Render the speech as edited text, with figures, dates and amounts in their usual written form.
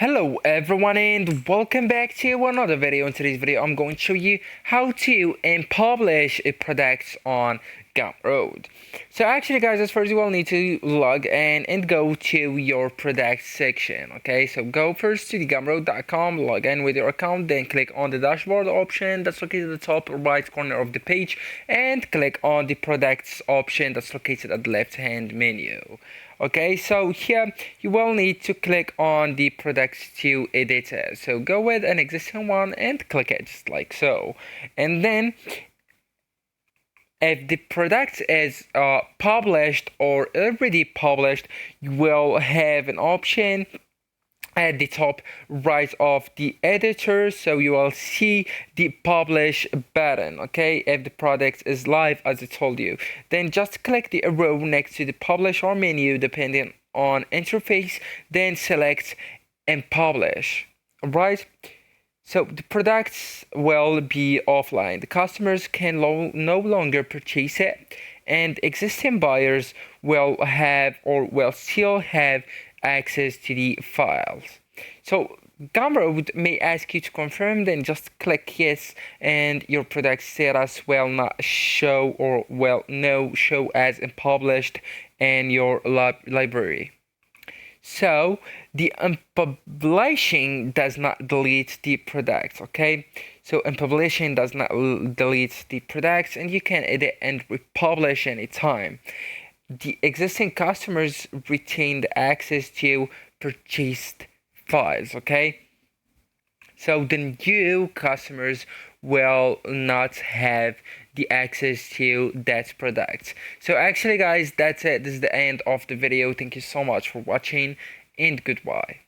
Hello everyone and welcome back to another video. In today's video I'm going to show you how to publish products on Gumroad. So actually guys, as first you will need to log in and go to your products section. Okay, so go first to the gumroad.com, log in with your account, then click on the dashboard option that's located at the top right corner of the page, and click on the products option that's located at the left hand menu. Okay, so here you will need to click on the products to edit it. So go with an existing one and click it just like so. And then if the product is published or already published, you will have an option at the top right of the editor, so you will see the publish button. Okay, if the product is live as I told you, then just click the arrow next to the publish or menu depending on interface, then select and publish. Right, so the products will be offline. The customers can no longer purchase it, and existing buyers will have or will still have access to the files. So Gumroad may ask you to confirm, then just click yes, and your product status will not show or will no show as unpublished in your library. So the unpublishing does not delete the products. Okay, so unpublishing does not delete the products, and you can edit and republish anytime. The existing customers retained access to purchased files. Okay, so the new customers will not have the access to that product. So actually guys, that's it. This is the end of the video. Thank you so much for watching and goodbye.